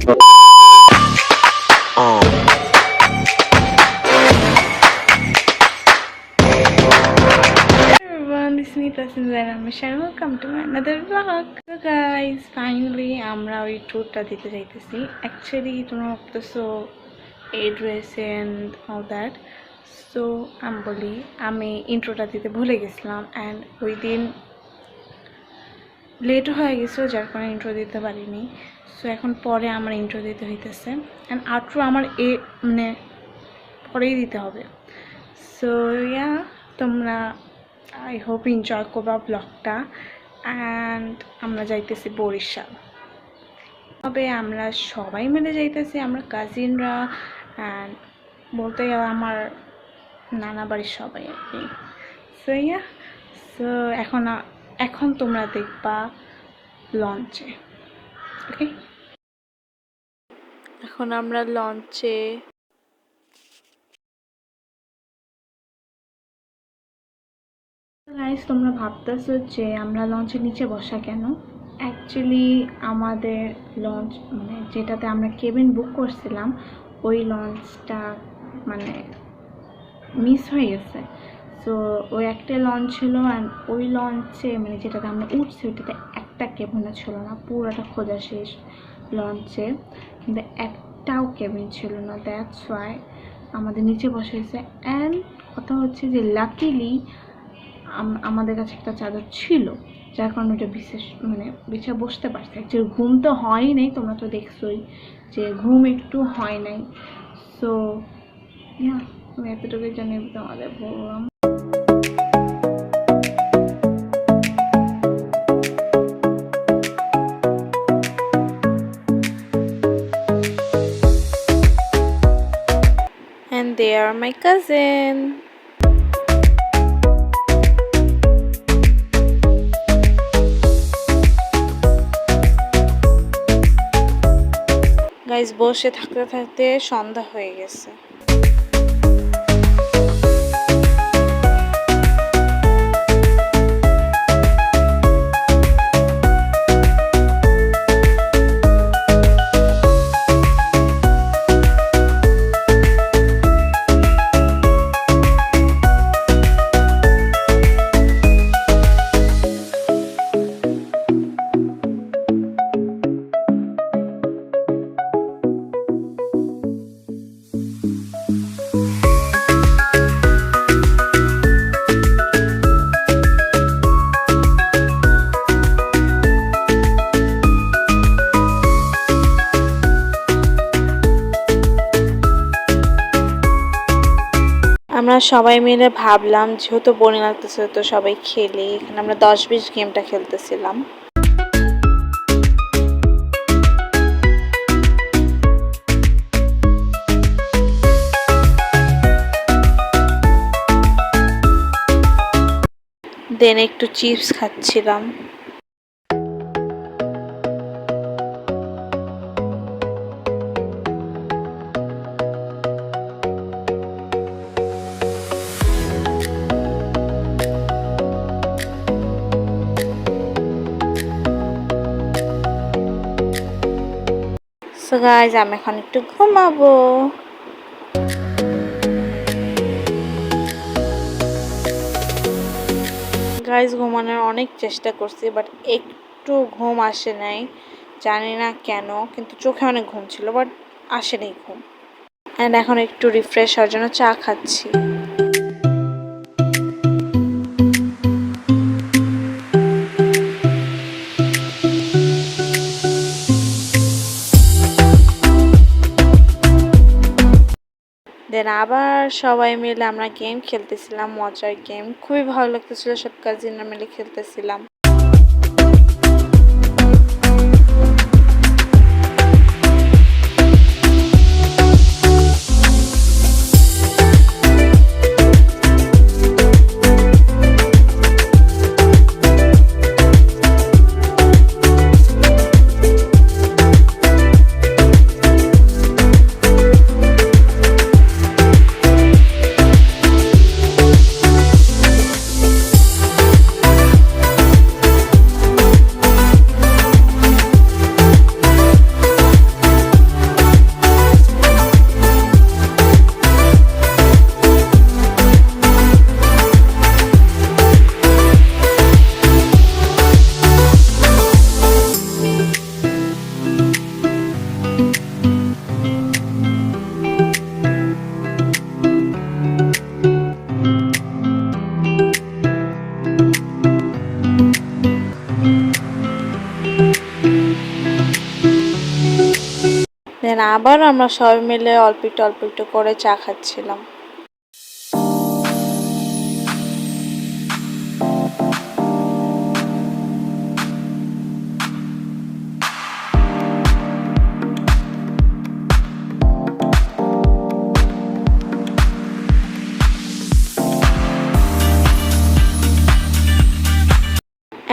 Everyone, this is me Prasin and Michelle. Welcome to another vlog. So guys, finally আমরা ওই ট্যুরটা দিতে যাইতেছি। Actually তোমরা ভাবতেছো এই dress and all that. So আমি ইন্ট্রোটা দিতে ভুলে গেছিলাম and ওই দিন লেট হয়ে গেছিল যার কারণে ইন্ট্রো দিতে পারিনি। সো এখন পরে আমার ইন্ট্রো দিতে হইতেছে and আউটরো আমার মানে পরেই দিতে হবে। সো ইয়া তোমরা I hope enjoy করবা ব্লগটা and আমরা যাইতেছি বরিশাল। তবে আমরা সবাই মিলে যাইতেছি, আমরা কাজিনরা and বলতে গেলে আমার নানা বাড়ির সবাই আর কি। সো ইয়া এখন তোমরা দেখবা লঞ্চে। ওকে, এখন আমরা লঞ্চে গাইস। তোমরা ভাবতেছো যে আমরা লঞ্চের নিচে বসা কেন? অ্যাকচুয়ালি আমাদের লঞ্চ মানে যেটাতে আমরা কেবিন বুক করছিলাম ওই লঞ্চটা মানে মিস হয়ে গেছে। সো ওই একটা লঞ্চ ছিল অ্যান্ড ওই লঞ্চে মানে যেটাতে আমরা উঠছি ওইটাতে একটা কেবিনও ছিল না, পুরোটা খোঁজা শেষ লঞ্চে, কিন্তু একটাও কেবিন ছিল না। দ্যাটস ওয়াই আমাদের নিচে বসা হয়েছে। অ্যান্ড কথা হচ্ছে যে লাকিলি আমাদের কাছে একটা চাদর ছিল যার কারণে ওটা বিছায় বসতে পারছে। অ্যাকচুয়ালি ঘুম তো হয় নাই, তোমরা তো দেখছোই যে ঘুম একটু হয় নাই। সো ইয়া আমি এতটুকুই জানি তোমাদের বললাম। And they are my cousin. Guys বসে থাকতে থাকতে সন্ধ্যা হয়ে গেছে। আমরা সবাই মিলে ভাবলাম যেহেতু বোরিং লাগতেছে তো সবাই খেলি। এখানে আমরা 10-20 গেমটা খেলতেছিলাম। দেন একটু চিপস খাচ্ছিলাম। সো গাইজ আমি এখন একটু ঘুমাবো। গাইজ ঘুমানোর অনেক চেষ্টা করছি বাট একটু ঘুম আসে নাই, জানি না কেন, কিন্তু চোখে অনেক ঘুম ছিল বাট আসে নাই ঘুম। অ্যান্ড এখন একটু রিফ্রেশ হওয়ার জন্য চা খাচ্ছি। দেন আবার সবাই মিলে আমরা গেম খেলতেছিলাম, মজার গেম, খুবই ভালো লাগতেছিল। সব কাজিনরা মিলে খেলতেছিলাম। আবার আমরা সবাই মিলে অল্প একটু করে চা খাচ্ছিলাম।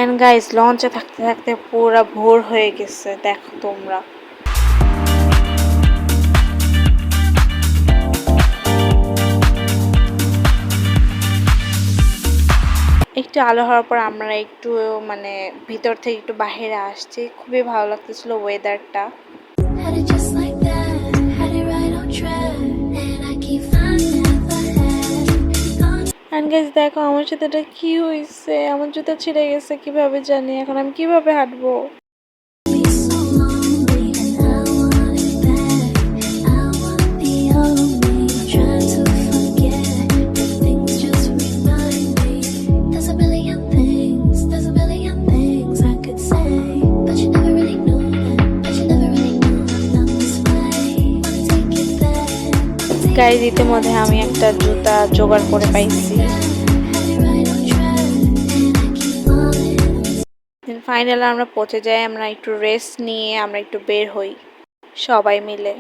এন্ড গাইস, লঞ্চে থাকতে থাকতে পুরা ভোর হয়ে গেছে, দেখো তোমরা। একটু আলো হওয়ার পর আমরা একটু মানে ভিতর থেকে একটু বাইরে আসছি, খুবই ভালো লাগতেছিল ওয়েদারটা। এন্ড গাইস দেখো আমার সাথে এটা কি হয়েছে, আমার জুতা ছিঁড়ে গেছে কিভাবে জানি, এখন আমি কিভাবে হাঁটবো। গাইজ ইতিমধ্যে আমি একটা জুতা জোগাড় করে পাইছি। ফাইনালি আমরা পৌঁছে যাই, আমরা একটু রেস্ট নিয়ে আমরা একটু বের হই সবাই মিলে।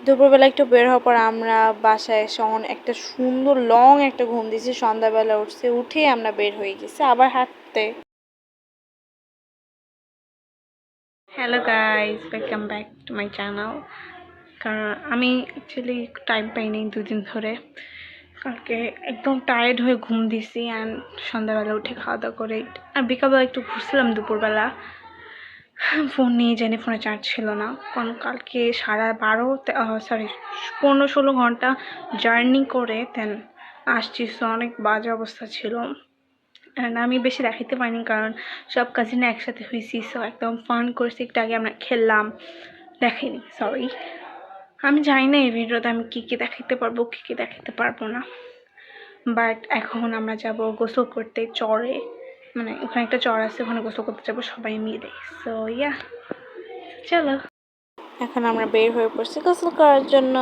দুপুরবেলা একটু বের হওয়ার পর আমরা বাসায় এসে একটা সুন্দর লং একটা ঘুম দিয়েছি, সন্ধ্যাবেলা উঠছি, উঠে আমরা বের হয়ে গেছি আবার হাঁটতে। Hello guys, welcome back to my channel. কারণ আমি অ্যাকচুয়ালি টাইম পাইনি দুদিন ধরে, কালকে একদম টায়ার্ড হয়ে ঘুম দিছি অ্যান্ড সন্ধ্যাবেলা উঠে খাওয়া দাওয়া করে আর বিকালবেলা একটু ঘুরছিলাম দুপুরবেলা। ফোন নিয়ে জানি ফোনে চার্জ ছিল না, কারণ কালকে 15-16 ঘন্টা জার্নি করে দেন আসছি, সো অনেক বাজে অবস্থা ছিল। অ্যান্ড আমি বেশি দেখাতে পারিনি কারণ সব কাজিনে একসাথে হয়েছি, সো একদম ফান করছি, একটু আগে আমরা খেললাম, দেখাইনি, সরি। আমি জানি না এই ভিডিওতে আমি কী কী দেখাতে পারবো কী কী দেখাতে পারবো না, বাট এখন আমরা যাব গোসল করতে চরে, মানে ওখানে একটা চর আছে, ওখানে গোসল করতে যাবো সবাই মিলে। সো ইয়া, চলো এখন আমরা বের হয়ে পড়ছি গোসল করার জন্য।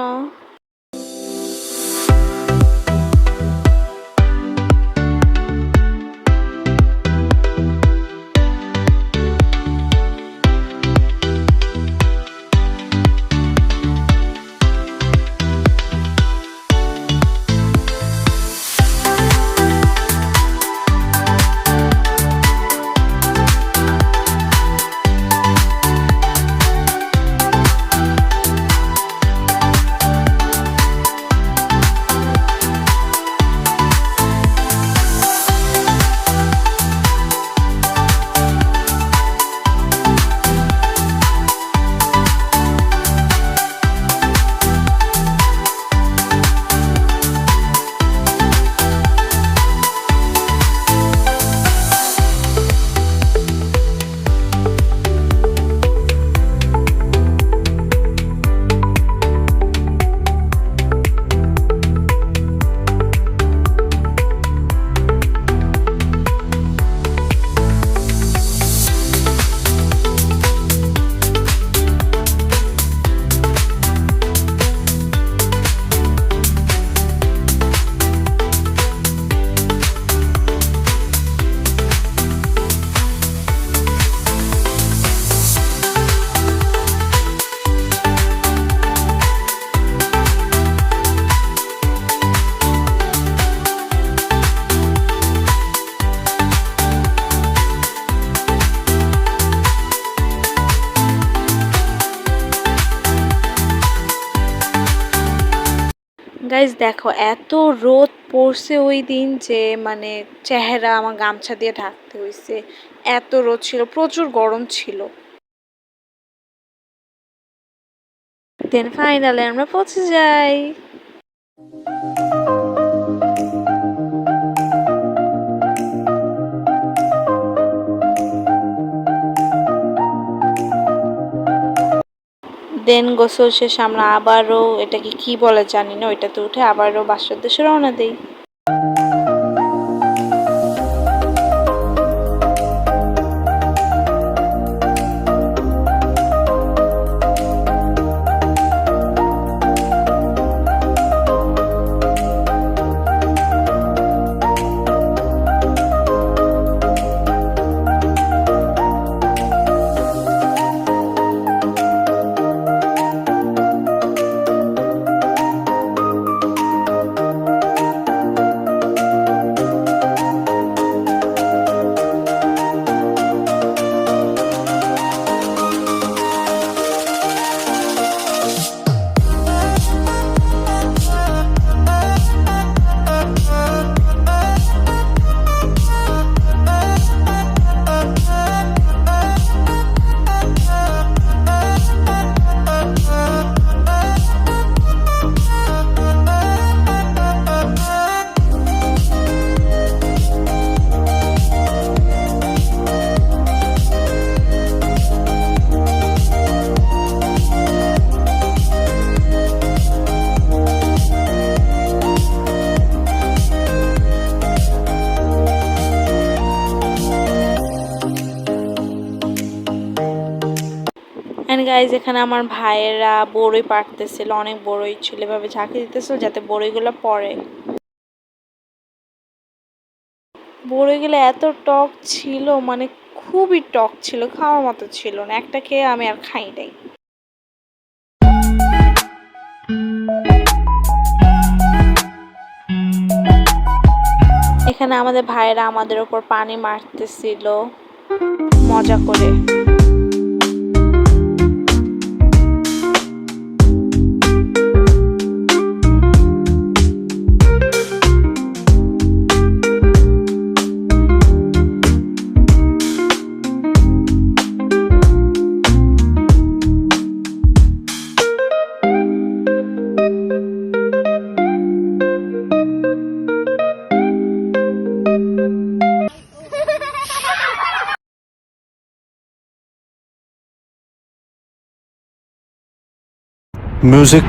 গাইজ দেখো এত রোদ পড়ছে ওই দিন যে মানে চেহারা আমার গামছা দিয়ে ঢাকতে হয়েছে, এত রোদ ছিল, প্রচুর গরম ছিল। দেন ফাইনালি আমরা পৌঁছে যাই। দেন গোসল শেষে আমরা আবারও, এটাকে কি বলে জানি না, ওইটাতে উঠে আবারও বাসার উদ্দেশ্যে রওনা দিই। এন্ড গাইজ, এখানে আমার ভাইয়েরা বড়ই পাড়তেছিল, অনেক বড়ই ছিল, এভাবে ঝাঁকি দিতেছিল যাতে বড়ইগুলো পড়ে। বড়ইগুলো এত টক ছিল, মানে খুবই টক ছিল, খাওয়ার মতো ছিল না। একটা খেয়ে আমি আর খাই নাই। এখানে আমাদের ভাইয়েরা আমাদের উপর পানি মারতেছিল মজা করে। music.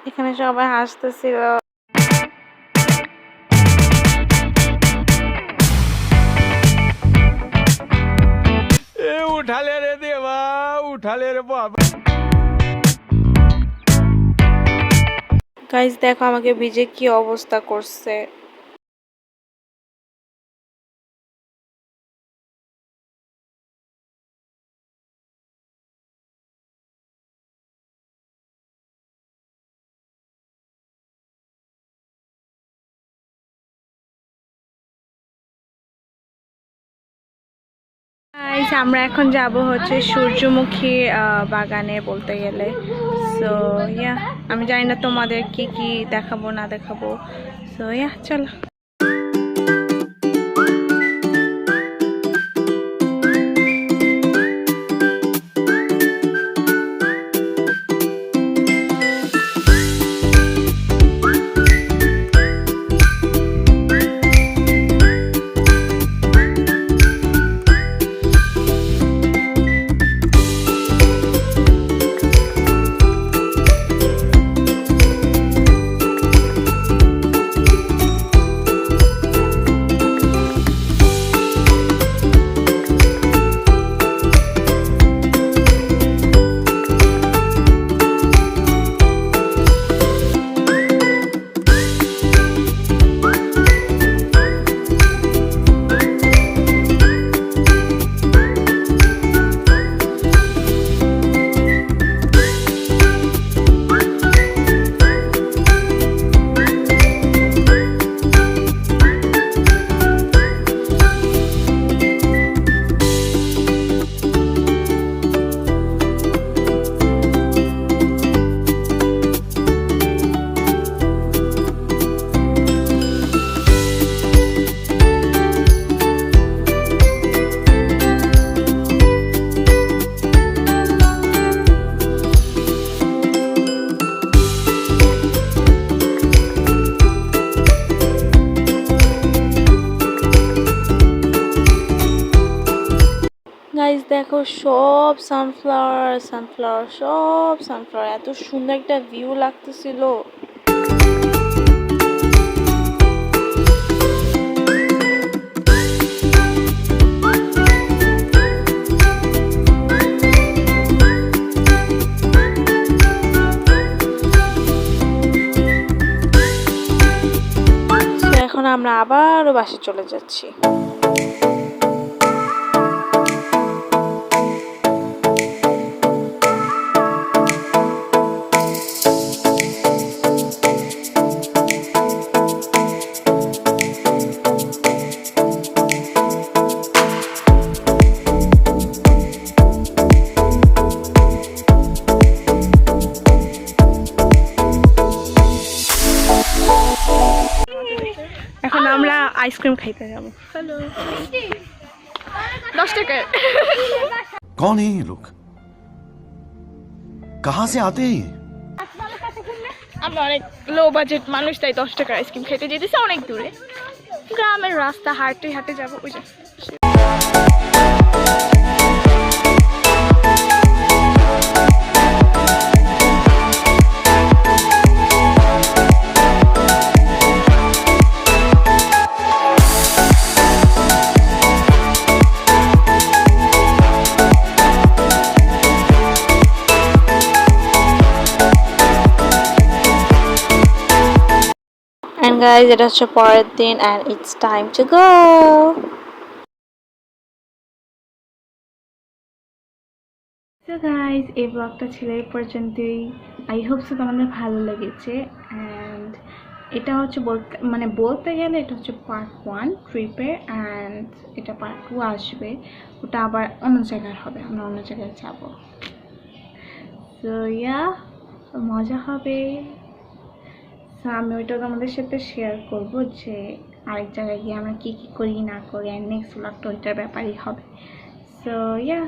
এখানে সবাই হাসতেছিল। उठाले रे देवा, उठाले रे बाबा। গাইস দেখো আমাকে ভিজে কি অবস্থা করছে। গাইস আমরা এখন যাব হচ্ছে সূর্যমুখী বাগানে বলতে গেলে। সো ইয়া, আমি জানি না তোমাদের কি কি দেখাবো না দেখাবো। সো ইয়া, চলো। দেখো সব সানফ্লাওয়ার সানফ্লাওয়ার সব সানফ্লাওয়ার, এত সুন্দর একটা ভিউ লাগতেছিল। তো এখন আমরা আবারও বাসে চলে যাচ্ছি। এখন আমরা আইসক্রিম খাইতে যাবো। হ্যালো, 10 টাকা। कौन है ये लोग? कहां से आते हैं ये? আমরা অনেক লো বাজেট মানুষ, তাই 10 টাকার আইসক্রিম খেতে যেতেছি অনেক দূরে। গ্রামের রাস্তা হাঁটতে হাঁটতে যাবো। ওই যে And guys, এটা হচ্ছে পরের দিন and it's time to go. So guys, এই ব্লগটা ছিল এই পর্যন্তই। আই হোপ সো তোমাদের ভালো লেগেছে। অ্যান্ড এটা হচ্ছে বলতে গেলে এটা হচ্ছে পার্ট 1 ট্রিপে, অ্যান্ড এটা পার্ট 2 আসবে। ওটা আবার অন্য জায়গায় হবে, আমরা অন্য জায়গায় যাব। সো ইয়া, মজা হবে। সো আমি ওইটা তোমাদের সাথে শেয়ার করব যে আরেক জায়গায় গিয়ে আমরা কী কী করি না করি, অ্যান্ড নেক্সট ব্লগটা ওইটার ব্যাপারই হবে। So yeah,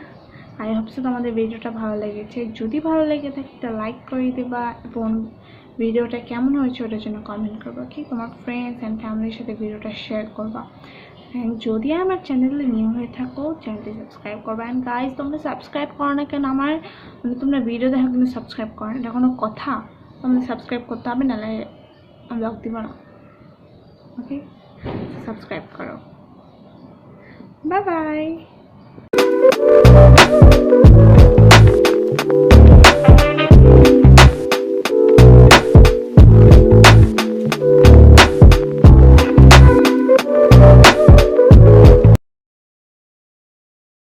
I hope so তোমাদের ভিডিওটা ভালো লেগেছে। যদি ভালো লেগে থাকে একটা লাইক করে দেবা, এবং ভিডিওটা কেমন হয়েছে ওটার জন্য কমেন্ট করবা, কি তোমার ফ্রেন্ডস অ্যান্ড ফ্যামিলির সাথে ভিডিওটা শেয়ার করবা। অ্যান্ড যদি আমার চ্যানেলে নিউ হয়ে থাকো চ্যানেলটি সাবস্ক্রাইব করবা। অ্যান্ড গাইজ, তোমরা সাবস্ক্রাইব করো না কেন? আমার তোমরা ভিডিও দেখো কিন্তু সাবস্ক্রাইব করো না, এটা কোনো কথা? তোমরা সাবস্ক্রাইব করতে হবে, নাহলে আমি ব্লগ দিব না। ওকে, সাবস্ক্রাইব করো। Bye bye.